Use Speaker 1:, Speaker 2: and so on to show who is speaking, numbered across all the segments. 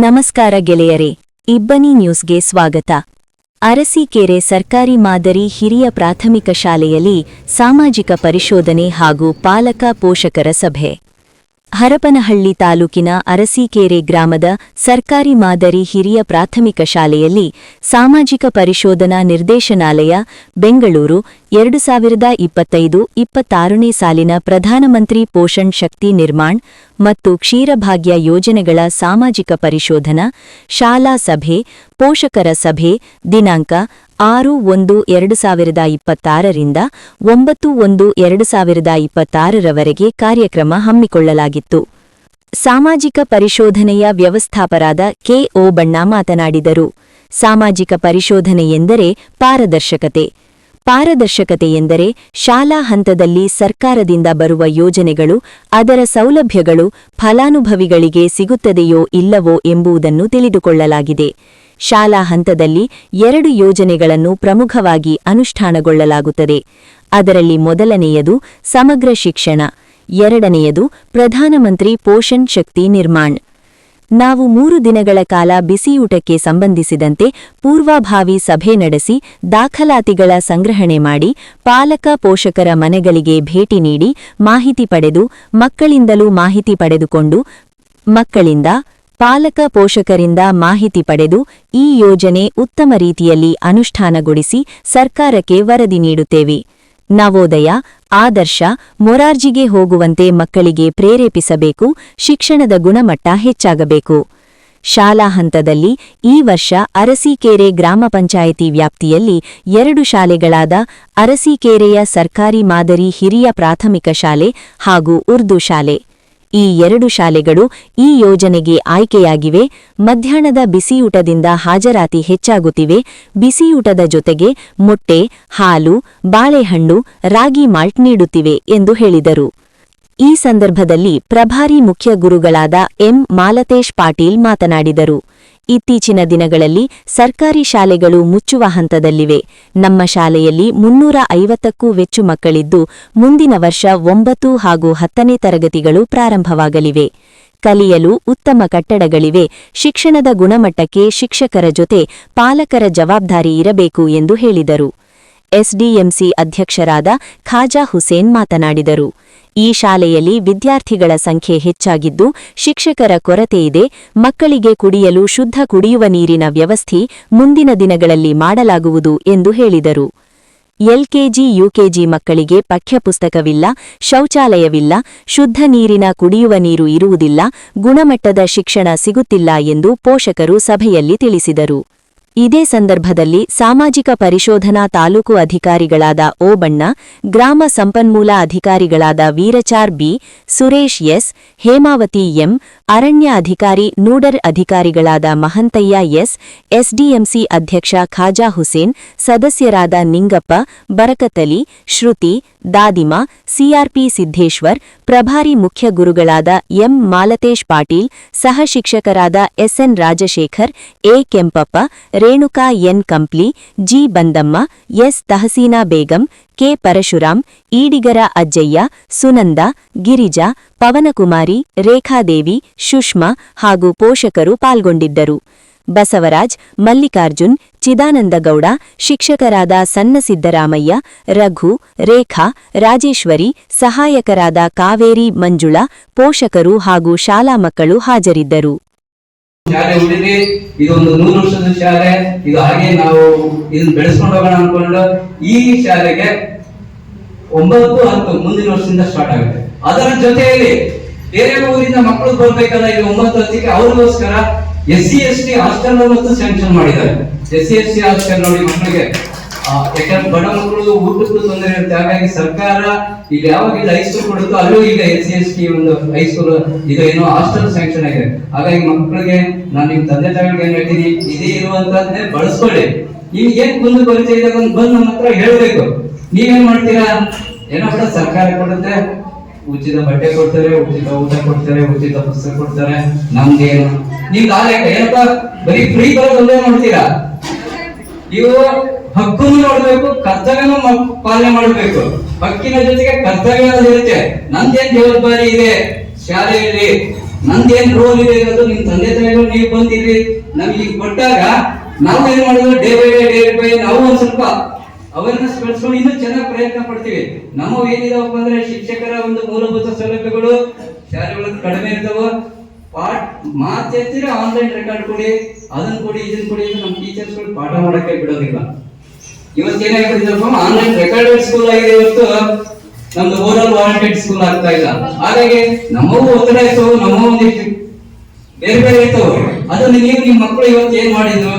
Speaker 1: ನಮಸ್ಕಾರ ಗೆಳೆಯರೇ, ಇಬ್ಬನಿ ನ್ಯೂಸ್ಗೆ ಸ್ವಾಗತ. ಅರಸೀಕೆರೆ ಸರ್ಕಾರಿ ಮಾದರಿ ಹಿರಿಯ ಪ್ರಾಥಮಿಕ ಶಾಲೆಯಲ್ಲಿ ಸಾಮಾಜಿಕ ಪರಿಶೋಧನೆ ಹಾಗೂ ಪಾಲಕ ಪೋಷಕರ ಸಭೆ. ಹರಪನಹಳ್ಳಿ ತಾಲೂಕಿನ ಅರಸೀಕೆರೆ ಗ್ರಾಮದ ಸರ್ಕಾರಿ ಮಾದರಿ ಹಿರಿಯ ಪ್ರಾಥಮಿಕ ಶಾಲೆಯಲ್ಲಿ ಸಾಮಾಜಿಕ ಪರಿಶೋಧನಾ ನಿರ್ದೇಶನಾಲಯ ಬೆಂಗಳೂರು 2025-26ನೇ ಸಾಲಿನ ಪ್ರಧಾನಮಂತ್ರಿ ಪೋಷಣ್ ಶಕ್ತಿ ನಿರ್ಮಾಣ್ ಮತ್ತು ಕ್ಷೀರಭಾಗ್ಯ ಯೋಜನೆಗಳ ಸಾಮಾಜಿಕ ಪರಿಶೋಧನಾ ಶಾಲಾ ಸಭೆ ಪೋಷಕರ ಸಭೆ ದಿನಾಂಕ 6/1/2026ರಿಂದ 9/1/2026ರವರೆಗೆ ಕಾರ್ಯಕ್ರಮ ಹಮ್ಮಿಕೊಳ್ಳಲಾಗಿತ್ತು. ಸಾಮಾಜಿಕ ಪರಿಶೋಧನೆಯ ವ್ಯವಸ್ಥಾಪಕರಾದ ಕೆ.ಒ. ಬಣ್ಣ ಮಾತನಾಡಿದರು. ಸಾಮಾಜಿಕ ಪರಿಶೋಧನೆ ಎಂದರೆ ಪಾರದರ್ಶಕತೆ. ಪಾರದರ್ಶಕತೆ ಎಂದರೆ ಶಾಲಾ ಹಂತದಲ್ಲಿ ಸರ್ಕಾರದಿಂದ ಬರುವ ಯೋಜನೆಗಳು, ಅದರ ಸೌಲಭ್ಯಗಳು ಫಲಾನುಭವಿಗಳಿಗೆ ಸಿಗುತ್ತದೆಯೋ ಇಲ್ಲವೋ ಎಂಬುದನ್ನು ತಿಳಿದುಕೊಳ್ಳಲಾಗಿದೆ. ಶಾಲಾ ಹಂತದಲ್ಲಿ 2 ಯೋಜನೆಗಳನ್ನು ಪ್ರಮುಖವಾಗಿ ಅನುಷ್ಠಾನಗೊಳ್ಳಲಾಗುತ್ತದೆ. ಅದರಲ್ಲಿ ಮೊದಲನೆಯದು ಸಮಗ್ರ ಶಿಕ್ಷಣ, ಎರಡನೆಯದು ಪ್ರಧಾನಮಂತ್ರಿ ಪೋಷಣ್ ಶಕ್ತಿ ನಿರ್ಮಾಣ್. ನಾವು 3 ದಿನಗಳ ಕಾಲ ಬಿಸಿಯೂಟಕ್ಕೆ ಸಂಬಂಧಿಸಿದಂತೆ ಪೂರ್ವಭಾವಿ ಸಭೆ ನಡೆಸಿ ದಾಖಲಾತಿಗಳ ಸಂಗ್ರಹಣೆ ಮಾಡಿ ಪಾಲಕ ಪೋಷಕರ ಮನೆಗಳಿಗೆ ಭೇಟಿ ನೀಡಿ ಮಾಹಿತಿ ಪಡೆದು ಮಕ್ಕಳಿಂದಲೂ ಮಾಹಿತಿ ಪಡೆದುಕೊಂಡು ಮಕ್ಕಳಿಂದ ಪಾಲಕ ಪೋಷಕರಿಂದ ಮಾಹಿತಿ ಪಡೆದು ಈ ಯೋಜನೆ ಉತ್ತಮ ರೀತಿಯಲ್ಲಿ ಅನುಷ್ಠಾನಗೊಳಿಸಿ ಸರ್ಕಾರಕ್ಕೆ ವರದಿ ನೀಡುತ್ತೇವೆ. ನವೋದಯ, ಆದರ್ಶ, ಮೊರಾರ್ಜಿಗೆ ಹೋಗುವಂತೆ ಮಕ್ಕಳಿಗೆ ಪ್ರೇರೇಪಿಸಬೇಕು. ಶಿಕ್ಷಣದ ಗುಣಮಟ್ಟ ಹೆಚ್ಚಾಗಬೇಕು. ಶಾಲಾ ಹಂತದಲ್ಲಿ ಈ ವರ್ಷ ಅರಸೀಕೆರೆ ಗ್ರಾಮ ಪಂಚಾಯಿತಿ ವ್ಯಾಪ್ತಿಯಲ್ಲಿ 2 ಶಾಲೆಗಳಾದ ಅರಸೀಕೆರೆಯ ಸರ್ಕಾರಿ ಮಾದರಿ ಹಿರಿಯ ಪ್ರಾಥಮಿಕ ಶಾಲೆ ಹಾಗೂ ಉರ್ದು ಶಾಲೆ, ಈ 2 ಶಾಲೆಗಳು ಈ ಯೋಜನೆಗೆ ಆಯ್ಕೆಯಾಗಿವೆ. ಮಧ್ಯಾಹ್ನದ ಬಿಸಿಯೂಟದಿಂದ ಹಾಜರಾತಿ ಹೆಚ್ಚಾಗುತ್ತಿವೆ. ಬಿಸಿಯೂಟದ ಜೊತೆಗೆ ಮೊಟ್ಟೆ, ಹಾಲು, ಬಾಳೆಹಣ್ಣು, ರಾಗಿ ಮಾಲ್ಟ್ ನೀಡುತ್ತಿವೆ ಎಂದು ಹೇಳಿದರು. ಈ ಸಂದರ್ಭದಲ್ಲಿ ಪ್ರಭಾರಿ ಮುಖ್ಯ ಗುರುಗಳಾದ ಎಂ. ಮಾಲತೇಶ್ ಪಾಟೀಲ್ ಮಾತನಾಡಿದರು. ಇತ್ತೀಚಿನ ದಿನಗಳಲ್ಲಿ ಸರ್ಕಾರಿ ಶಾಲೆಗಳು ಮುಚ್ಚುವ ಹಂತದಲ್ಲಿವೆ. ನಮ್ಮ ಶಾಲೆಯಲ್ಲಿ 350ಕ್ಕೂ ಹೆಚ್ಚು ಮಕ್ಕಳಿದ್ದು ಮುಂದಿನ ವರ್ಷ 9 ಹಾಗೂ 10ನೇ ತರಗತಿಗಳು ಪ್ರಾರಂಭವಾಗಲಿವೆ. ಕಲಿಯಲು ಉತ್ತಮ ಕಟ್ಟಡಗಳಿವೆ. ಶಿಕ್ಷಣದ ಗುಣಮಟ್ಟಕ್ಕೆ ಶಿಕ್ಷಕರ ಜೊತೆ ಪಾಲಕರ ಜವಾಬ್ದಾರಿ ಇರಬೇಕು ಎಂದು ಹೇಳಿದರು. ಎಸ್ಡಿಎಂಸಿ ಅಧ್ಯಕ್ಷರಾದ ಖಾಜಾ ಹುಸೇನ್ ಮಾತನಾಡಿದರು. ಈ ಶಾಲೆಯಲ್ಲಿ ವಿದ್ಯಾರ್ಥಿಗಳ ಸಂಖ್ಯೆ ಹೆಚ್ಚಾಗಿದ್ದು ಶಿಕ್ಷಕರ ಕೊರತೆಯಿದೆ. ಮಕ್ಕಳಿಗೆ ಕುಡಿಯಲು ಶುದ್ಧ ಕುಡಿಯುವ ನೀರಿನ ವ್ಯವಸ್ಥೆ ಮುಂದಿನ ದಿನಗಳಲ್ಲಿ ಮಾಡಲಾಗುವುದು ಎಂದು ಹೇಳಿದರು. ಎಲ್ಕೆಜಿ, ಯುಕೆಜಿ ಮಕ್ಕಳಿಗೆ ಪಠ್ಯಪುಸ್ತಕವಿಲ್ಲ, ಶೌಚಾಲಯವಿಲ್ಲ, ಶುದ್ಧ ನೀರಿನ ಕುಡಿಯುವ ನೀರು ಇರುವುದಿಲ್ಲ, ಗುಣಮಟ್ಟದ ಶಿಕ್ಷಣ ಸಿಗುತ್ತಿಲ್ಲ ಎಂದು ಪೋಷಕರು ಸಭೆಯಲ್ಲಿ ತಿಳಿಸಿದರು. ಇದೇ ಸಂದರ್ಭದಲ್ಲಿ ಸಾಮಾಜಿಕ ಪರಿಶೋಧನಾ ತಾಲೂಕು ಅಧಿಕಾರಿಗಳಾದ ಒ. ಬಣ್ಣ, ಗ್ರಾಮ ಸಂಪನ್ಮೂಲ ಅಧಿಕಾರಿಗಳಾದ Veerachar B, Suresh S, Hemavati M, ಅರಣ್ಯ ಅಧಿಕಾರಿ ನೂಡರ್ ಅಧಿಕಾರಿಗಳಾದ ಮಹಂತಯ್ಯ ಎಸ್, ಎಸ್ಡಿಎಂಸಿ ಅಧ್ಯಕ್ಷ ಖಾಜಾ ಹುಸೇನ್, ಸದಸ್ಯರಾದ ನಿಂಗಪ್ಪ, ಬರಕತಲಿ, ಶ್ರುತಿ, ದಾದಿಮಾ, ಸಿಆರ್ಪಿ ಸಿದ್ದೇಶ್ವರ್, ಪ್ರಭಾರಿ ಮುಖ್ಯ ಗುರುಗಳಾದ ಎಂ. ಮಾಲತೇಶ್ ಪಾಟೀಲ್, ಸಹ ಶಿಕ್ಷಕರಾದ SN Rajashekhar, A. Kempappa, Renuka N Kampli, G. Bandamma, S. Tahseena Begum, K. Parashuram, Idigara Ajjayya, Sunanda, Girija, Pavanakumari, Rekhadevi, Sushma ಹಾಗೂ ಪೋಷಕರು ಪಾಲ್ಗೊಂಡಿದ್ದರು. ಬಸವರಾಜ್, ಮಲ್ಲಿಕಾರ್ಜುನ್, ಚಿದಾನಂದಗೌಡ, ಶಿಕ್ಷಕರಾದ ಸಣ್ಣ ಸಿದ್ದರಾಮಯ್ಯ, ರಘು, ರೇಖಾ, ರಾಜೇಶ್ವರಿ, ಸಹಾಯಕರಾದ ಕಾವೇರಿ, ಮಂಜುಳಾ, ಪೋಷಕರು ಹಾಗೂ ಶಾಲಾ ಮಕ್ಕಳು ಹಾಜರಿದ್ದರು.
Speaker 2: ಶಾಲೆ ಉಳಿದಿ ಇದೊಂದು 100 ವರ್ಷದ ಶಾಲೆ, ಇದು ಹಾಗೆ ನಾವು ಇದನ್ನ ಬೆಳೆಸ್ಕೊಂಡು ಹೋಗೋಣ ಅನ್ಕೊಂಡು ಈ ಶಾಲೆಗೆ 9, 10 ಮುಂದಿನ ವರ್ಷದಿಂದ ಸ್ಟಾರ್ಟ್ ಆಗುತ್ತೆ. ಅದರ ಜೊತೆಯಲ್ಲಿ ಬೇರೆ ಊರಿಂದ ಮಕ್ಕಳು ಬರ್ಬೇಕಲ್ಲ, ಈಗ 9, 10ಕ್ಕೆ ಅವ್ರಿಗೋಸ್ಕರ SC/ST ಹಾಸ್ಟೆಲ್ ಮತ್ತು ಸ್ಯಾಂಕ್ಷನ್ ಮಾಡಿದ್ದಾರೆ. SC/ST ಹಾಸ್ಟೆಲ್ ನೋಡಿ ಮಕ್ಕಳಿಗೆ, ಯಾಕಂದ್ರೆ ಬಡ ಮಕ್ಕಳು ಊಟಕ್ಕೂ ತೊಂದರೆ ಇರುತ್ತೆ. ಹಾಗಾಗಿ ಸರ್ಕಾರ ಈಗ ಯಾವಾಗ ಇಲ್ಲಿ ಹೈಸ್ಕೂಲ್ ಕೊಡುತ್ತೋ ಅಲ್ಲೂ ಈಗ SC/ST ಒಂದು ಹೈಸ್ಕೂಲ್ ಇದು ಏನೋ ಹಾಸ್ಟೆಲ್ ಸ್ಯಾಂಕ್ಷನ್ ಆಗಿದೆ. ಹಾಗಾಗಿ ಮಕ್ಕಳಿಗೆ ನಾನು ನಿಮ್ ತಂದೆ ತಾಯಿಗಳಿಗೆ ಏನ್ ಹೇಳ್ತೀನಿ, ಇದೇ ಇರುವಂತದ್ದೇ ಬಳಸ್ಕೊಳ್ಳಿ. ನೀವು ಏನ್ ಮುಂದೆ ಪರಿಚಯ ಇದ್ದಾಗ ಒಂದು ಬಂದು ನಮ್ಮ ಹತ್ರ ಹೇಳ್ಬೇಕು. ನೀವೇನ್ ಮಾಡ್ತೀರಾ, ಏನೋ ಕೂಡ ಸರ್ಕಾರ ಕೊಡುತ್ತೆ, ಉಚಿತ ಬಟ್ಟೆ ಕೊಡ್ತಾರೆ, ಉಚಿತ ಊಟ ಕೊಡ್ತಾರೆ, ಉಚಿತ ಪುಸ್ತಕ ಕೊಡ್ತಾರೆ, ನಮ್ದೇನು ನಿಮ್ದು ಏನಪ್ಪ ಬರೀ ಫ್ರೀ ಬರೋದೊಂದೇ ಮಾಡ್ತೀರಾ. ನೀವು ಹಕ್ಕನ್ನು ನೋಡ್ಬೇಕು, ಕರ್ತವ್ಯನೂ ಪಾಲನೆ ಮಾಡಬೇಕು. ಹಕ್ಕಿನ ಜೊತೆಗೆ ಕರ್ತವ್ಯ ಇರುತ್ತೆ. ನಂದೇನ್ ಜವಾಬ್ದಾರಿ ಇದೆ ಶಾಲೆಯಲ್ಲಿ ನಂದೇನ್ ರೋಲ್ ಇದೆ ಅನ್ನೋದು ನಿಮ್ ತಂದೆ ತಾಯಿಗಳು ನೀವು ಬಂದಿರಿ ನಮ್ಗೆ ಈಗ ಕೊಟ್ಟಾಗ ನಾವು ಏನ್ ಮಾಡಿದ್ವಿ ಡೇ ಬೈ ನಾವು ಒಂದ್ ಸ್ವಲ್ಪ ಅವೇರ್ನೆಸ್ ಬೆಳೆಸ್ಕೊಂಡು ಇನ್ನೂ ಚೆನ್ನಾಗಿ ಪ್ರಯತ್ನ ಪಡ್ತೀವಿ. ನಮ್ಮ ಏನಿದಾವಪ್ಪ ಅಂದ್ರೆ ಶಿಕ್ಷಕರ ಒಂದು ಮೂಲಭೂತ ಸೌಲಭ್ಯಗಳು ಶಾಲೆಗಳಲ್ಲಿ ಕಡಿಮೆ ಇರ್ತಾವ. ಮಾತು ಹೇಳ್ತೀರಾ ಆನ್ಲೈನ್ ರೆಕಾರ್ಡ್ ಕೊಡಿ, ಅದನ್ನ ಕೊಡಿ, ಇದನ್ನ ಕೊಡಿ, ನಮ್ಮ ಟೀಚರ್ಸ್ಗಳು ಪಾಠ ಮಾಡಕ್ಕೆ ಬಿಡೋದಿಲ್ಲ. ಇವತ್ತೇನಾಗ್ಬಿಟ್ಟಿದಪ್ಪ ಆನ್ಲೈನ್ ರೆಕಾರ್ಡೆಡ್ ಸ್ಕೂಲ್ ಆಗಿದೆ ಇವತ್ತು, ನಮ್ದು ಓರಲ್ ವಾರಂಟೆಡ್ ಸ್ಕೂಲ್ ಆಗ್ತಾ ಇಲ್ಲ. ಹಾಗಾಗಿ ನಮ್ಮವು ಒತ್ತಡ ಇರ್ತವು, ನಮ್ಮ ಒಂದಿಷ್ಟು ಬೇರೆ ಬೇರೆ ಇರ್ತವು. ಅದನ್ನ ನೀವು ನಿಮ್ಮ ಮಕ್ಕಳು ಇವತ್ತು ಏನ್ ಮಾಡಿದ್ರು,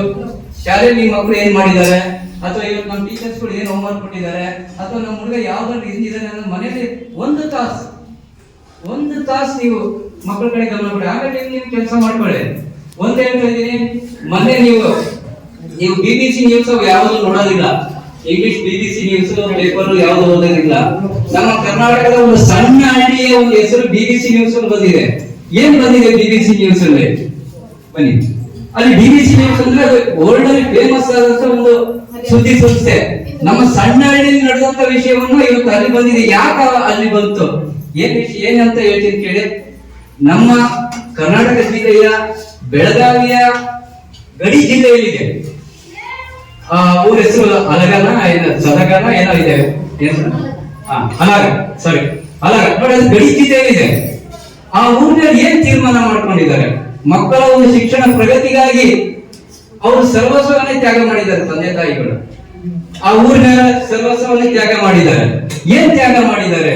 Speaker 2: ಶಾಲೆಯಲ್ಲಿ ನಿಮ್ಮ ಮಕ್ಕಳು ಏನ್ ಮಾಡಿದ್ದಾರೆ, ಅಥವಾ ಇವತ್ತು ನಮ್ಮ ಟೀಚರ್ಸ್ಗಳು ಏನ್ ಹೋಮ್ವರ್ಕ್ ಕೊಟ್ಟಿದ್ದಾರೆ, ಅಥವಾ ನಮ್ಮ ಹುಡುಗ ಯಾವ್ದಾದ್ರು ಹಿಂದಿದ್ದಾನೆ ಅನ್ನೋದು ಮನೇಲಿ ಒಂದು ತಾಸು ನೀವು ಮಕ್ಕಳ ಕಡೆ ಗಮನ ಕೊಡಿ. ಹಾಗಾಗಿ ನೀವು ಕೆಲಸ ಮಾಡ್ಕೊಳ್ಳಿ. ಒಂದ್ ಹೇಳ್ತಾ ಇದ್ದೀನಿ, ಮೊನ್ನೆ ನೀವು BBC ನ್ಯೂಸ್ ಯಾವುದು ನೋಡೋದಿಲ್ಲ, ಇಂಗ್ಲಿಷ್ BBC ನ್ಯೂಸ್ ಪೇಪರ್ ಯಾವುದು ಓದೋದಿಲ್ಲ. ನಮ್ಮ ಕರ್ನಾಟಕದ ಒಂದು ಸಣ್ಣ ಹಳ್ಳಿಯ ಒಂದು ಹೆಸರು BBC ನ್ಯೂಸ್ ಅಲ್ಲಿ ಬಂದಿದೆ. ಏನ್ ಬಂದಿದೆ BBC ನ್ಯೂಸ್ ಅಲ್ಲಿ? ಬನ್ನಿ, ಅಲ್ಲಿ BBC ನ್ಯೂಸ್ ಅಂದ್ರೆ ಅದು ವರ್ಲ್ಡ್ ಅಲ್ಲಿ ಫೇಮಸ್ ಆದಂತ ಒಂದು ಸುದ್ದಿ ಸಂಸ್ಥೆ. ನಮ್ಮ ಸಣ್ಣ ಹಳ್ಳಿಯಲ್ಲಿ ನಡೆದಂತ ವಿಷಯವನ್ನು ಇವತ್ತು ಅಲ್ಲಿ ಬಂದಿದೆ. ಯಾಕೆ ಅಲ್ಲಿ ಬಂತು, ಏನ್ ವಿಷಯ ಏನಂತ ಹೇಳ್ತೀನಿ ಕೇಳಿ. ನಮ್ಮ ಕರ್ನಾಟಕ ಜಿಲ್ಲೆಯ ಬೆಳಗಾವಿಯ ಗಡಿ ಜಿಲ್ಲೆಯಲ್ಲಿದೆ. ಊರ ಹೆಸರು ಅಲಗನ ಸದಗನ ಏನೋ ಇದೆ, ಅಲಗ ನೋಡಿ, ಅದು ಗಡಿ ಜಿಲ್ಲೆಯಲ್ಲಿದೆ. ಆ ಊರಿನಲ್ಲಿ ಏನ್ ತೀರ್ಮಾನ ಮಾಡ್ಕೊಂಡಿದ್ದಾರೆ, ಮಕ್ಕಳ ಒಂದು ಶಿಕ್ಷಣ ಪ್ರಗತಿಗಾಗಿ ಅವರು ಸರ್ವಸ್ವವನ್ನೇ ತ್ಯಾಗ ಮಾಡಿದ್ದಾರೆ. ತಂದೆ ತಾಯಿಗಳು ಆ ಊರಿನ ಸರ್ವಸ್ವವನ್ನೇ ತ್ಯಾಗ ಮಾಡಿದ್ದಾರೆ. ಏನ್ ತ್ಯಾಗ ಮಾಡಿದ್ದಾರೆ?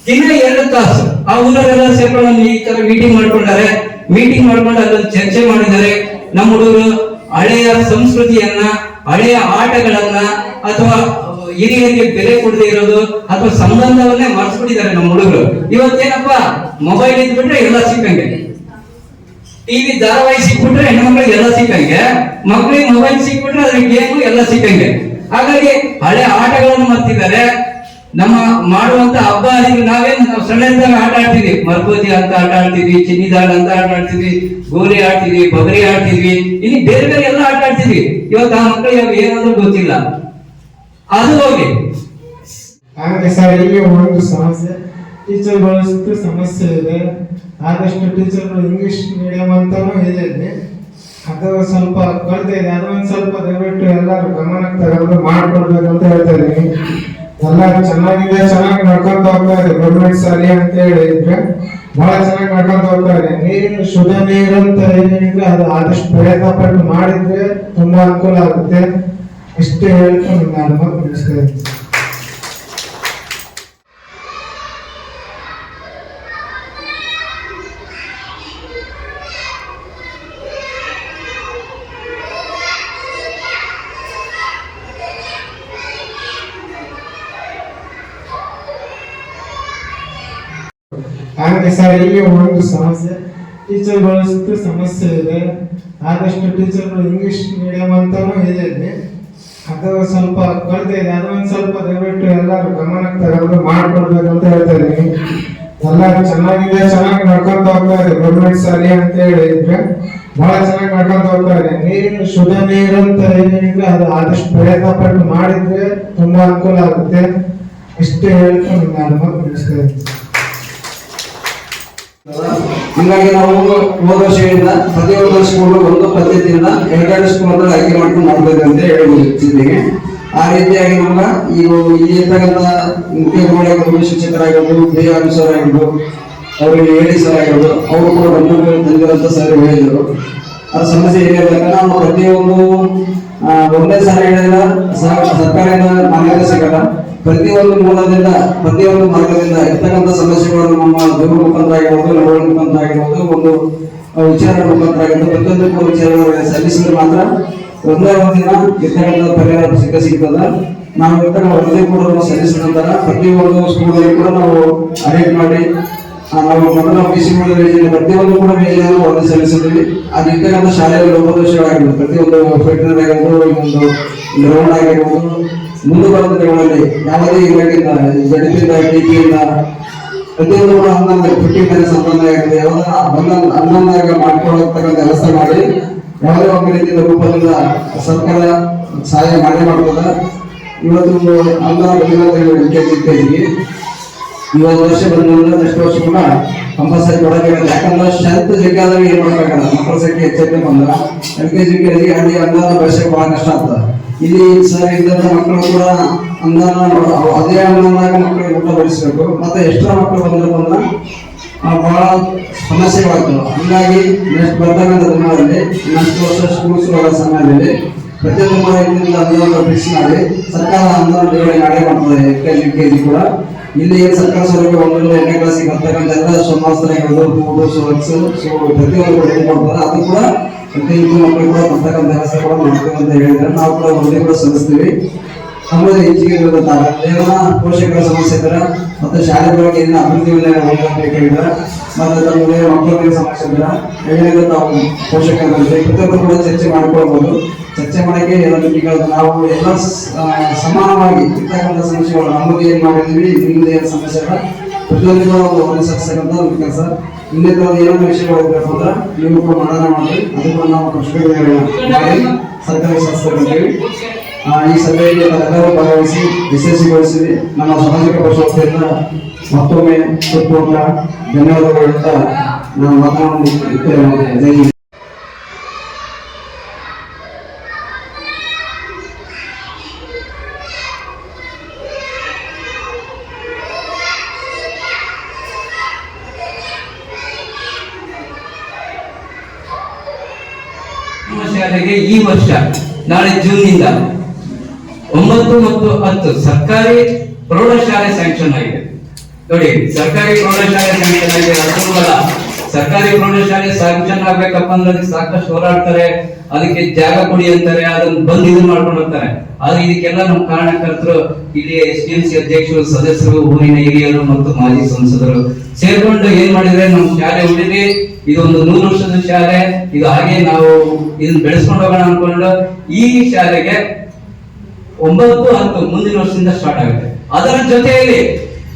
Speaker 2: ದಿನ 2 ತಾಸು ಆ ಊರಲ್ಲೆಲ್ಲ ಸೇರ್ಕೊಂಡು ಈ ತರ ಮೀಟಿಂಗ್ ಮಾಡ್ಕೊಂಡಾರೆ. ಮೀಟಿಂಗ್ ಮಾಡ್ಕೊಂಡು ಅದನ್ನು ಚರ್ಚೆ ಮಾಡಿದ್ದಾರೆ. ನಮ್ಮ ಹುಡುಗರು ಹಳೆಯ ಸಂಸ್ಕೃತಿಯನ್ನ, ಹಳೆಯ ಆಟಗಳನ್ನ, ಅಥವಾ ಹಿರಿಯರಿಗೆ ಬೆಲೆ ಕೊಡದೆ ಇರೋದು, ಅಥವಾ ಸಂಬಂಧವನ್ನೇ ಮರ್ಸ್ಬಿಟ್ಟಿದ್ದಾರೆ ನಮ್ಮ ಹುಡುಗರು. ಇವತ್ತೇನಪ್ಪ, ಮೊಬೈಲ್ ಇದ್ಬಿಟ್ರೆ ಎಲ್ಲ ಸಿಕ್ಕಂಗೆ, ಟಿವಿ ಧಾರಾವಾಹಿ ಸಿಕ್ಬಿಟ್ರೆ ಹೆಣ್ಮಕ್ಳಿಗೆ ಎಲ್ಲ ಸಿಕ್ಕಂಗೆ, ಮಕ್ಳಿಗೆ ಮೊಬೈಲ್ ಸಿಕ್ಬಿಟ್ರೆ ಅದ್ರ ಗೇಮು ಎಲ್ಲ ಸಿಕ್ಕಂಗೆ. ಹಾಗಾಗಿ ಹಳೆ ಆಟಗಳನ್ನು ಮರ್ತಿದ್ದಾರೆ. ನಮ್ಮ ಮಾಡುವಂತ ಹಬ್ಬ ನಾವು ಸಣ್ಣದಾಗ ಆಟ ಆಡ್ತಿದ್ವಿ, ಮರ್ಕೋತಿ ಅಂತ ಆಟ ಆಡ್ತಿದ್ವಿ, ಚಿನ್ನಿದಾಳ ಅಂತ ಆಟ ಆಡ್ತಿದ್ವಿ, ಗೋಲಿ ಆಡ್ತಿದ್ವಿ, ಬಗರಿ ಆಡ್ತಿದ್ವಿ, ಇಲ್ಲಿ ಬೇರೆ ಬೇರೆ ಎಲ್ಲ ಆಟ ಆಡ್ತಿದ್ವಿ. ಇವತ್ತು ಆ ಮಕ್ಕಳಿಗೆ ಏನಾದ್ರೂ ಗೊತ್ತಿಲ್ಲ, ಅದು ಹೋಗಿ.
Speaker 3: ಹಾಗೆ ಸರ್, ಇಲ್ಲಿ ಒಂದು ಸಮಸ್ಯೆ, ಟೀಚರ್ಗಳು ಸಮಸ್ಯೆ ಇದೆ. ಆದಷ್ಟು ಟೀಚರ್ಗಳು ಇಂಗ್ಲಿಷ್ ಮೀಡಿಯಂ ಅಂತಾನು ಇದೆ ಇಲ್ಲಿ, ಅದು ಸ್ವಲ್ಪ ಕೊರತೆ ಇದೆ. ಅದೊಂದು ಸ್ವಲ್ಪ ದಯವಿಟ್ಟು ಎಲ್ಲರೂ ಗಮನಕ್ಕೆ ತಗೊಂಡು ಮಾಡ್ಕೊಡ್ಬೇಕು ಅಂತ ಹೇಳ್ತಾ ಇದೀನಿ. ಎಲ್ಲ ಚೆನ್ನಾಗಿದೆ, ಚೆನ್ನಾಗಿ ನಡ್ಕೊಂತ ಹೋಗ್ತಾ ಇದೆ. ಗೌರ್ಮೆಂಟ್ ಶಾಲೆ ಅಂತ ಹೇಳಿದ್ರೆ ಬಹಳ ಚೆನ್ನಾಗಿ ನಡ್ಕೊಂತ ಹೋಗ್ತಾ ಇದೆ. ನೀರಿನ ಶುದ್ಧ ನೀರು ಅಂತ ಏನಿದ್ರೆ ಅದು ಆದಷ್ಟು ಪ್ರಯತ್ನ ಪಟ್ಟು ಮಾಡಿದ್ರೆ ತುಂಬಾ ಅನುಕೂಲ ಆಗುತ್ತೆ. ಇಷ್ಟೇ ಹೇಳ್ಕೊಂಡು ನಾನು ಮುಗಿಸ್ತಾ ಇದ್ದೀನಿ. ಹಾಗೆ ಸರ್, ಇಲ್ಲಿ ಒಂದು ಸಮಸ್ಯೆ, ಟೀಚರ್ಗಳು ಸಮಸ್ಯೆ ಇದೆ. ಆದಷ್ಟು ಟೀಚರ್ಗಳು ಇಂಗ್ಲಿಷ್ ಮೀಡಿಯಂ ಅಂತಾನು ಇದೆ ಇಲ್ಲಿ, ಅದು ಸ್ವಲ್ಪ ಕೊರತೆ ಇದೆ. ಅದೊಂದು ಸ್ವಲ್ಪ ದಯವಿಟ್ಟು ಎಲ್ಲರೂ ಗಮನಕ್ಕೆ ತಗೊಂಡು ಮಾಡ್ಕೊಡ್ಬೇಕು ಅಂತ ಹೇಳ್ತಾ ಇದೀನಿ. ಎಲ್ಲ ಚೆನ್ನಾಗಿದೆ, ಚೆನ್ನಾಗಿ ನಡ್ಕೊಂತ ಹೋಗ್ತಾ ಇದೆ. ಗೌರ್ಮೆಂಟ್ ಶಾಲೆ ಅಂತ ಹೇಳಿದ್ರೆ ಬಹಳ ಚೆನ್ನಾಗಿ ನಡ್ಕೊಂತ ಹೋಗ್ತಾ ಇದೆ. ನೀರಿನ ಶುದ್ಧ ನೀರು ಅಂತ ಏನಿದ್ರೆ ಅದು ಆದಷ್ಟು ಪ್ರಯತ್ನ ಪಟ್ಟು ಮಾಡಿದ್ರೆ ತುಂಬಾ ಅನುಕೂಲ ಆಗುತ್ತೆ. ಇಷ್ಟೇ ಹೇಳ್ಕೊಂಡು ನಾನು ಮುಗಿಸ್ತಾ ಇದ್ದೀನಿ.
Speaker 4: ಹಂಗಾಗಿ ನಾವು ಹೋದ ವರ್ಷದಿಂದ ಪ್ರತಿಯೊಂದು ಸ್ಕೂಲ್ ಒಂದು ಪದ್ಧತಿಯಿಂದ 2 ಸ್ಕೂಲ್ ಆಯ್ಕೆ ಮಾಡ್ಕೊಂಡು ಮಾಡ್ಬೇಕು ಅಂತ ಹೇಳಿದ್ದೀನಿ. ಆ ರೀತಿಯಾಗಿ ನಮ್ಗ ಈಗ ಇಲ್ಲಿ ಇರ್ತಕ್ಕಂಥ ಮುಖ್ಯ ಶಿಕ್ಷಕರಾಗಿರ್ಬೋದು, ಬಿ ಆಫೀಸರ್ ಆಗಿರ್ಬೋದು, ಅವ್ರಿಗೆ AD ಸರ್ ಆಗಿರ್ಬೋದು, ಅವರು ಕೂಡ ಬಂದಿರೋಂಥ ಸರ್ ಹೇಳಿದ್ರು. ಆ ಸಮಸ್ಯೆ ಏನಿರಬೇಕ, ನಾವು ಪ್ರತಿಯೊಂದು ಒಂದೇ ಸಾರಿ ಹೇಳಿದ್ರೆ ಸರ್ಕಾರದಿಂದ ಮಾನ್ಯತೆ ಸಿಗಲ್ಲ. ಪ್ರತಿಯೊಂದು ಮೂಲದಿಂದ, ಪ್ರತಿಯೊಂದು ಮಾರ್ಗದಿಂದ ಇರ್ತಕ್ಕಂಥ ಸಮಸ್ಯೆಗಳನ್ನು ನಮ್ಮ ದೂರ ಮುಖಾಂತರ ಆಗಿರ್ಬೋದು, ನಡವಳಿಕೆ ಮುಖಾಂತರ ಆಗಿರ್ಬೋದು, ಒಂದು ವಿಚಾರ ಮುಖಾಂತರ ಆಗಿರ್ಬೋದು, ಪ್ರತಿಯೊಂದು ವಿಚಾರಗಳನ್ನು ಸಲ್ಲಿಸಿದ್ರೆ ಮಾತ್ರ ಒಂದೇ ಒಂದಿನ ಇರ್ತಕ್ಕಂಥ ಪರಿಹಾರ ಸಿಗ್ತದ. ನಾವು ಇರ್ತಕ್ಕಂಥ ಒಂದೇ ಕೂಡ ಸಲ್ಲಿಸಿದ ನಂತರ ಪ್ರತಿಯೊಂದು ಸ್ಕೂಲಲ್ಲಿ ಕೂಡ ನಾವು ಅರೇಂಜ್ ಮಾಡಿ ನಾವು ಮೊದಲ ಪ್ರತಿಯೊಂದು ಕೂಡ ಯೋಜನೆ ವರದಿ ಸಲ್ಲಿಸಿದ್ವಿ. ಅದು ಇರ್ತಕ್ಕಂಥ ಶಾಲೆಯಲ್ಲಿ ಲೋಪದೋಷಗಳಾಗಿರ್ಬೋದು, ಪ್ರತಿಯೊಂದು ಫಿಟ್ನೆಸ್ ಆಗಿರ್ಬೋದು, ಒಂದು ಗ್ರೌಂಡ್ ಆಗಿರ್ಬೋದು, ಮುಂದೆ ಬರುವ ದಿನಗಳಲ್ಲಿ ಯಾವುದೇ ಇಲಾಖೆಯಿಂದ, ಜಡಿಪಿಂದ, ಟಿಪಿಯಿಂದ ಪ್ರತಿಯೊಂದು ಕೂಡ ಫಿಟ್ಟಿಂಗ್ ಸಂಬಂಧ ಆಗಿರ್ತದೆ, ಹನ್ನೊಂದಾಗ ಮಾಡ್ಕೊಳ್ಳತಕ್ಕಂಥ ವ್ಯವಸ್ಥೆ ಮಾಡಿ ಯಾವುದೇ ಒಂದು ರೀತಿಯ ರೂಪದಿಂದ ಸರ್ಕಾರ ಸಹಾಯ ಮಾಡೇ ಮಾಡ್ಬೋದ. ಇವತ್ತು 14 ದಿನ ಈ ಒಂದು ವರ್ಷ ಬಂದ್ರೆ ನೆಕ್ಸ್ಟ್ ವರ್ಷ ಕೂಡ ಕಂಪಲ್ಸರಿ ಕೊಡಬೇಕಾಗುತ್ತೆ. ಯಾಕಂದ್ರೆ ಸ್ಟ್ರೆಂತ್ ಜಗ್ಗಿ ಆದಾಗ ಏನ್ ಮಾಡ್ಬೇಕಾಗಲ್ಲ, ಮಕ್ಕಳ ಸಂಖ್ಯೆ ಹೆಚ್ಚೈತೆ ಬಂದ್ರ LKG UKG ಅಲ್ಲಿ ಅನುದಾನ ಬೆಳೆಸಕ್ಕೆ ಬಹಳ ಕಷ್ಟ ಆಗ್ತದೆ. ಇಲ್ಲಿ ಸರ್ ಇದ್ದಂತ ಮಕ್ಕಳು ಕೂಡ ಅನುದಾನ ಅದೇ ಅನುದಾನದಾಗ ಮಕ್ಕಳಿಗೆ ಊಟ ಬೆಳೆಸಬೇಕು. ಮತ್ತೆ ಎಷ್ಟರ ಮಕ್ಕಳು ಬಂದ್ರೆ ಬಹಳ ಸಮಸ್ಯೆಗಳಾಗ್ತವೆ. ಹಂಗಾಗಿ ನೆಕ್ಸ್ಟ್ ಬರ್ತಕ್ಕಂಥ ದಿನಗಳಲ್ಲಿ ನೆಕ್ಸ್ಟ್ ವರ್ಷ ಸ್ಕೂಲ್ ಶುರುವಾದ ಸಮಯದಲ್ಲಿ ಪ್ರತಿಯೊಂದು ರೀತಿಯಿಂದ ಅನುದಾನ ಫಿಕ್ಸ್ ಮಾಡಿ ಸರ್ಕಾರ ಅನುದಾನ ಬಿಡುಗಡೆ ಮಾಡೇ ಮಾಡ್ತದೆ. LKG UKG ಕೂಡ ಇಲ್ಲಿ ಏನು ಸರ್ಕಾರ ಸೌಲಭ್ಯ 1ನೇ ಕ್ಲಾಸಿಗೆ ಬರ್ತಕ್ಕಂಥ ಎಲ್ಲ ಸಮವಸ್ತ್ರಗಳು ಪ್ರತಿಯೊಂದು ಕೂಡ ಏನು ಮಾಡ್ತಾರೆ ಅದು ಕೂಡ ಪ್ರತಿಯೊಂದು ಮಕ್ಕಳು ಕೂಡ ಬರ್ತಕ್ಕಂಥ ವ್ಯವಸ್ಥೆ ಕೂಡ ಮಾಡ್ತೀವಿ ಅಂತ ಹೇಳಿದ್ರೆ ನಾವು ಕೂಡ ವರದಿ ಕೂಡ ಸಲ್ಲಿಸ್ತೀವಿ. ಆಮೇಲೆ ಹೆಚ್ಚಿಗೆ ಏನಾರ ಪೋಷಕರ ಸಮಸ್ಯೆ ಇದ್ರೆ ಮತ್ತೆ ಶಾಲೆಗಳಿಗೆ ಏನ ಅಭಿವೃದ್ಧಿ ಬೇಕಾಗಿದ್ರೆ ಮತ್ತೆ ತಮಗೆ ಮಕ್ಕಳಿಗೆ ಸಮಸ್ಯೆ ಇದ್ರೆ ಹೇಳಿದ್ರೆ ನಾವು ಪೋಷಕರ ಪ್ರತಿಯೊಬ್ಬರು ಕೂಡ ಚರ್ಚೆ ಮಾಡ್ಕೊಳ್ಬಹುದು. ಚರ್ಚೆ ಮಾಡಕ್ಕೆ ಎಲ್ಲ ಮೀಟಿಂಗ್ಗಳು ನಾವು ಎಲ್ಲ ಸಮಾನವಾಗಿ ಇರ್ತಕ್ಕಂಥ ಸಮಸ್ಯೆಗಳು ನಮಗೆ ಏನ್ ಮಾಡಿದ್ವಿ ನಿಮ್ದು ಏನು ಸಮಸ್ಯೆ ಇಲ್ಲ ಪ್ರತಿಯೊಂದು ಅನುಸರಿಸ್ತಕ್ಕಂಥ ಒಂದು ಕೆಲಸ. ಇನ್ನಿತರ ಏನೋ ವಿಷಯಗಳು ಇರಬೇಕು ಅಂದ್ರೆ ನೀವು ಕೂಡ ಮನನ ಮಾಡಿ ಅದು ಕೂಡ ನಾವು ಸರ್ಕಾರಿ ಶಾಸ್ತ್ರಗಳಿದ್ದೀವಿ. ಈ ಸಭೆಯಲ್ಲಿ ಎಲ್ಲರೂ ಭಾಗವಹಿಸಿ ಯಶಸ್ವಿಗೊಳಿಸಿ ನಮ್ಮ ಸಾಮಾಜಿಕ ಪರಿಷತ್ತಿನಿಂದ ಮತ್ತೊಮ್ಮೆ ಹೃತ್ಪೂರ್ವಕ ಧನ್ಯವಾದಗಳು ಹೇಳ್ತಾ ನಾನು ಮಾತನಾಡುತ್ತೇನೆ.
Speaker 2: ಶಾಲೆಗೆ ಈ ವರ್ಷ ನಾಳೆ ಜೂನ್ನಿಂದ 9 ಮತ್ತು 10 ಸರ್ಕಾರಿ ಪ್ರೌಢಶಾಲೆ ಸ್ಯಾಂಕ್ಷನ್ ಆಗಿದೆ. ನೋಡಿ, ಸರ್ಕಾರಿ ಪ್ರೌಢಶಾಲೆ ಸ್ಯಾಂಕ್ಷನ್ ಆಗಿದೆ. ಅಲ್ಲ, ಸರ್ಕಾರಿ ಪ್ರೌಢಶಾಲೆ ಸ್ಯಾಂಕ್ಷನ್ ಆಗ್ಬೇಕಪ್ಪ ಅಂದ್ರೆ ಅದಕ್ಕೆ ಸಾಕಷ್ಟು ಹೋರಾಡ್ತಾರೆ, ಅದಕ್ಕೆ ಜಾಗ ಕೊಡಿ ಅಂತಾರೆ, ಅದನ್ನ ಬಂದು ಇದನ್ನ ಮಾಡ್ಕೊಂಡು ಹೋಗ್ತಾರೆ. ಆದ್ರೆ ಇದಕ್ಕೆಲ್ಲ ನಮ್ಮ ಕಾರಣಕರ್ತರು ಇಲ್ಲಿ SDMC ಅಧ್ಯಕ್ಷರು, ಸದಸ್ಯರು, ಊರಿನ ಹಿರಿಯರು ಮತ್ತು ಮಾಜಿ ಸಂಸದರು ಸೇರ್ಕೊಂಡು ಏನ್ ಮಾಡಿದ್ರೆ ನಮ್ಮ ಶಾಲೆ ಉಳಿದಿ ಇದೊಂದು 100 ವರ್ಷದ ಶಾಲೆ, ಇದು ಹಾಗೆ ನಾವು ಇದನ್ನ ಬೆಳೆಸ್ಕೊಂಡು ಹೋಗೋಣ ಅನ್ಕೊಂಡು ಈ ಶಾಲೆಗೆ 9, 10 ಮುಂದಿನ ವರ್ಷದಿಂದ ಸ್ಟಾರ್ಟ್ ಆಗುತ್ತೆ. ಅದರ ಜೊತೆಯಲ್ಲಿ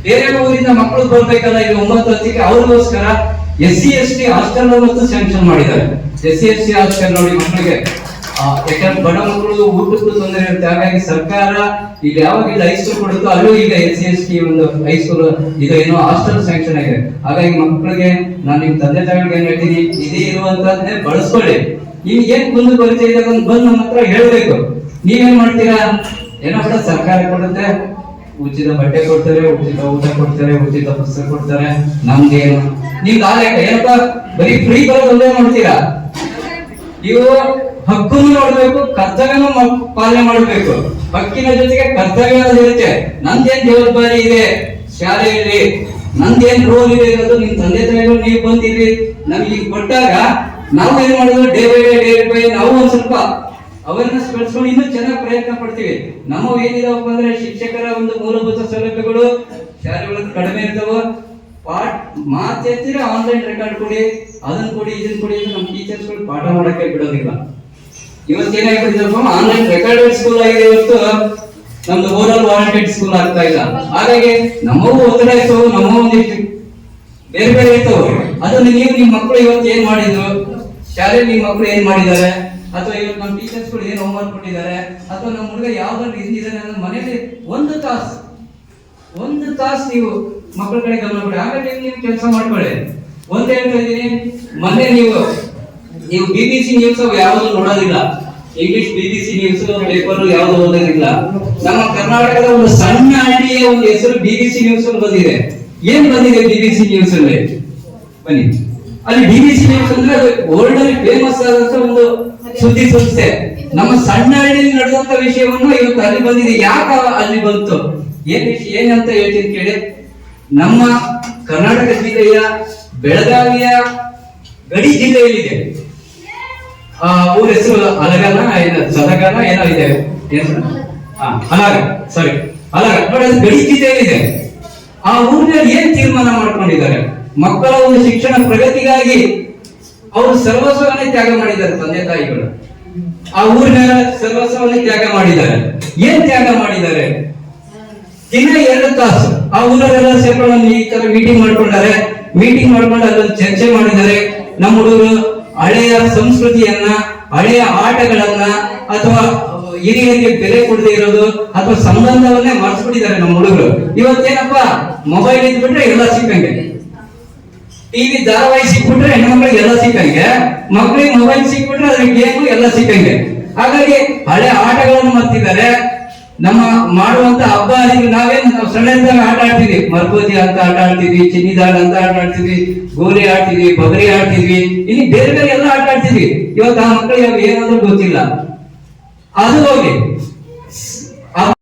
Speaker 2: ಬೇರೆ ಊರಿಂದ ಮಕ್ಕಳು ಬರ್ಬೇಕಲ್ಲ, ಇಲ್ಲಿ 9, 10ಕ್ಕೆ ಅವ್ರಿಗೋಸ್ಕರ SC ST ಹಾಸ್ಟೆಲ್ ಮತ್ತು ಸ್ಯಾಂಕ್ಷನ್ ಮಾಡಿದ್ದಾರೆ. SC ST ಹಾಸ್ಟೆಲ್ ನೋಡಿ ಮಕ್ಕಳಿಗೆ, ಯಾಕಂದ್ರೆ ಬಡ ಮಕ್ಕಳು ಊಟಕ್ಕೂ ತೊಂದರೆ ಇರುತ್ತೆ. ಹಾಗಾಗಿ ಸರ್ಕಾರ ಇಲ್ಲಿ ಯಾವಾಗ ಇಲ್ಲಿ ಹೈಸ್ಕೂಲ್ ಕೊಡುತ್ತೋ ಅಲ್ಲೂ ಈಗ SC ST ಒಂದು ಹೈಸ್ಕೂಲ್ ಇದು ಏನೋ ಹಾಸ್ಟೆಲ್ ಸ್ಯಾಂಕ್ಷನ್ ಆಗಿದೆ. ಹಾಗಾಗಿ ಮಕ್ಕಳಿಗೆ ನಾನು ನಿಮ್ ತಂದೆ ತಾಯಿಗಳಿಗೆ ಏನ್ ಹೇಳ್ತೀನಿ, ಇದೇ ಇರುವಂತದ್ದೇ ಬಳಸ್ಕೊಳ್ಳಿ. ನಿಮ್ಗೆ ಏನ್ ಮುಂದೆ ಪರಿಚಯ ಇದೆ ಬಂದು ನಮ್ಮ ಹತ್ರ ಹೇಳ್ಬೇಕು. ನೀವೇನ್ ಮಾಡ್ತೀರಾ, ಏನೋ ಕೂಡ ಸರ್ಕಾರ ಕೊಡುತ್ತೆ, ಉಚಿತ ಬಟ್ಟೆ ಕೊಡ್ತಾರೆ, ಉಚಿತ ಊಟ ಕೊಡ್ತಾರೆ, ಉಚಿತ ಪುಸ್ತಕ ಕೊಡ್ತಾರೆ, ನಮ್ದೇನು ನಿಮ್ದು ಏನಪ್ಪ ಬರೀ ಫ್ರೀ ಬರೋದು ಒಂದೇ ಮಾಡ್ತೀರಾ. ನೀವು ಹಕ್ಕನ್ನು ನೋಡ್ಬೇಕು, ಕರ್ತವ್ಯನೂ ಪಾಲನೆ ಮಾಡ್ಬೇಕು. ಹಕ್ಕಿನ ಜೊತೆಗೆ ಕರ್ತವ್ಯ ಇರುತ್ತೆ. ನಂದೇನ್ ಜವಾಬ್ದಾರಿ ಇದೆ ಶಾಲೆಯಲ್ಲಿ, ನಂದೇನ್ ರೋಲ್ ಇದೆ ಅನ್ನೋದು ನಿಮ್ ತಂದೆ ತಾಯಿಗಳು ನೀವು ಬಂದಿರಿ ನಮ್ಗೆ ಕೊಟ್ಟಾಗ ನಾವು ಏನ್ ಮಾಡೋದು, ಡೇ ಬೈ ನಾವು ಒಂದ್ ಸ್ವಲ್ಪ ಅವೇರ್ನೆಸ್ ಬೆಳೆಸ್ಕೊಂಡು ಇನ್ನೂ ಚೆನ್ನಾಗಿ ಪ್ರಯತ್ನ ಪಡ್ತೀವಿ. ನಮ್ಮ ಏನಿದಾವಪ್ಪ ಅಂದ್ರೆ ಶಿಕ್ಷಕರ ಒಂದು ಮೂಲಭೂತ ಸೌಲಭ್ಯಗಳು ಶಾಲೆಗಳಲ್ಲಿ ಕಡಿಮೆ ಇರ್ತಾವ. ಮಾತೆತ್ತಿರ ಆನ್ಲೈನ್ ರೆಕಾರ್ಡ್ ಕೊಡಿ, ಅದನ್ನ ಕೊಡಿ, ಇದನ್ನ ಕೊಡಿ ಅಂತ ನಮ್ಮ ಟೀಚರ್ಸ್ಗಳು ಪಾಠ ಮಾಡಕ್ಕೆ ಬಿಡೋದಿಲ್ಲ. ಇವತ್ತೇನಾಗ್ಬಿಟ್ಟಿದಪ್ಪ, ಆನ್ಲೈನ್ ರೆಕಾರ್ಡೆಡ್ ಸ್ಕೂಲ್ ಆಗಿದೆ, ಇವತ್ತು ನಮ್ದು ಓರಲ್ ವಾರಂಟೆಡ್ ಸ್ಕೂಲ್ ಆಗ್ತಾ ಇಲ್ಲ. ಹಾಗಾಗಿ ನಮ್ಮವು ಒತ್ತಡ ಇರ್ತವು, ನಮ್ಮ ಒಂದಿಷ್ಟು ಬೇರೆ ಬೇರೆ ಇರ್ತವು. ಅದನ್ನ ನೀವು ನಿಮ್ಮ ಮಕ್ಕಳು ಇವತ್ತು ಏನ್ ಮಾಡಿದ್ರು, ಶಾಲೆ ನಿಮ್ಮ ಮಕ್ಕಳು ಏನ್ ಮಾಡಿದ್ದಾರೆ, ಅಥವಾ ಇವತ್ತು ನಮ್ಮ ಟೀಚರ್ಸ್ಗಳು ಏನ್ ಹೋಮ್ವರ್ಕ್ ಕೊಟ್ಟಿದ್ದಾರೆ, ಅಥವಾ ನಮ್ಮ ಹುಡುಗ ಯಾವ್ದಾದ್ರು ಇದ್ದಾನೆ ಅನ್ನೋ ಮನೇಲಿ ಒಂದು ತಾಸು ನೀವು ಮಕ್ಕಳ ಕಡೆ ಗಮನ ಕೊಡಿ. ಆಮೇಲೆ ನೀವು ಕೆಲಸ ಮಾಡ್ಕೊಳ್ಳಿ. ಒಂದ್ ಹೇಳ್ತಾ ಇದ್ದೀನಿ, ಮೊನ್ನೆ ನೀವು BBC ನ್ಯೂಸ್ ಯಾವುದು ನೋಡೋದಿಲ್ಲ, ಇಂಗ್ಲಿಷ್ BBC ನ್ಯೂಸ್ ಪೇಪರ್ ಯಾವುದು ಓದೋದಿಲ್ಲ. ನಮ್ಮ ಕರ್ನಾಟಕದ ಒಂದು ಸಣ್ಣ ಹಳ್ಳಿಯ ಒಂದು ಹೆಸರು BBC ನ್ಯೂಸ್ ಅಲ್ಲಿ ಬಂದಿದೆ. ಏನ್ ಬಂದಿದೆ BBC ನ್ಯೂಸ್ ಅಲ್ಲಿ? ಬನ್ನಿ, ಅಲ್ಲಿ BBC ನ್ಯೂಸ್ ಅಂದ್ರೆ ಅದು ವರ್ಲ್ಡ್ ಅಲ್ಲಿ ಫೇಮಸ್ ಆದಂತ ಒಂದು ಸುದ್ದಿ ಸಂಸ್ಥೆ. ನಮ್ಮ ಸಣ್ಣ ಹಳ್ಳಿಯಲ್ಲಿ ನಡೆದಂತ ವಿಷಯವನ್ನು ಇವತ್ತು ಅಲ್ಲಿ ಬಂದಿದೆ. ಯಾಕೆ ಅಲ್ಲಿ ಬಂತು, ಏನ್ ವಿಷಯ ಏನಂತ ಹೇಳ್ತೀನಿ ಕೇಳಿ. ನಮ್ಮ ಕರ್ನಾಟಕ ಜಿಲ್ಲೆಯ ಬೆಳಗಾವಿಯ ಗಡಿ ಜಿಲ್ಲೆಯಲ್ಲಿದೆ. ಊರ ಹೆಸರು ಅಲಗನ ಸದಗನ ಏನೋ ಇದೆ, ಅಲಗ ನೋಡಿ, ಅದು ಗಡಿ ಜಿಲ್ಲೆಯಲ್ಲಿದೆ. ಆ ಊರಿನಲ್ಲಿ ಏನ್ ತೀರ್ಮಾನ ಮಾಡ್ಕೊಂಡಿದ್ದಾರೆ, ಮಕ್ಕಳ ಒಂದು ಶಿಕ್ಷಣ ಪ್ರಗತಿಗಾಗಿ ಅವರು ಸರ್ವಸ್ವವನ್ನೇ ತ್ಯಾಗ ಮಾಡಿದ್ದಾರೆ. ತಂದೆ ತಾಯಿಗಳು ಆ ಊರಿನ ಸರ್ವಸ್ವವನ್ನೇ ತ್ಯಾಗ ಮಾಡಿದ್ದಾರೆ. ಏನ್ ತ್ಯಾಗ ಮಾಡಿದ್ದಾರೆ? ದಿನ 2 ತಾಸು ಆ ಊರಲ್ಲೆಲ್ಲ ಸೇರ್ಕೊಂಡು ಈ ತರ ಮೀಟಿಂಗ್ ಮಾಡ್ಕೊಂಡಾರೆ. ಮೀಟಿಂಗ್ ಮಾಡ್ಕೊಂಡು ಅಲ್ಲೊಂದು ಚರ್ಚೆ ಮಾಡಿದ್ದಾರೆ. ನಮ್ಮ ಹುಡುಗರು ಹಳೆಯ ಸಂಸ್ಕೃತಿಯನ್ನ, ಹಳೆಯ ಆಟಗಳನ್ನ ಅಥವಾ ಹಿರಿಯರಿಗೆ ಬೆಲೆ ಕೊಡದೇ ಇರೋದು ಅಥವಾ ಸಂಬಂಧವನ್ನೇ ಮರ್ಸ್ಬಿಟ್ಟಿದ್ದಾರೆ ನಮ್ಮ ಹುಡುಗರು. ಇವತ್ತೇನಪ್ಪ ಮೊಬೈಲ್ ಇದ್ಬಿಟ್ರೆ ಎಲ್ಲ ಸಿಕ್ಕಂಗೆ, ಟಿವಿ ಧಾರಾವಾಹಿ ಸಿಕ್ಬಿಟ್ರೆ ಹೆಣ್ಮಕ್ಳಿಗೆ ಎಲ್ಲ ಸಿಕ್ಕಂಗೆ, ಮಕ್ಳಿಗೆ ಮೊಬೈಲ್ ಸಿಕ್ಬಿಟ್ರೆ ಅದ್ರ ಗೇಮು ಎಲ್ಲ ಸಿಕ್ಕಂಗೆ. ಹಾಗಾಗಿ ಹಳೆ ಆಟಗಳನ್ನು ಮರ್ತಿದ್ದಾರೆ. ನಮ್ಮ ಮಾಡುವಂತ ಹಬ್ಬ ನಾವು ಸಣ್ಣದಾಗ ಆಟ ಆಡ್ತಿದ್ವಿ, ಮರ್ಕೋತಿ ಅಂತ ಆಟ ಆಡ್ತಿದ್ವಿ, ಚಿನ್ನಿದಾಳ ಅಂತ ಆಟ ಆಡ್ತಿದ್ವಿ, ಗೋಲಿ ಆಡ್ತಿದ್ವಿ, ಬಗರಿ ಆಡ್ತಿದ್ವಿ, ಇಲ್ಲಿ ಬೇರೆ ಬೇರೆ ಎಲ್ಲ ಆಟ ಆಡ್ತಿದ್ವಿ. ಇವತ್ತು ಆ ಮಕ್ಕಳಿಗೆ ಏನಂದ್ರೂ ಗೊತ್ತಿಲ್ಲ. ಅದು ಹೋಗಿ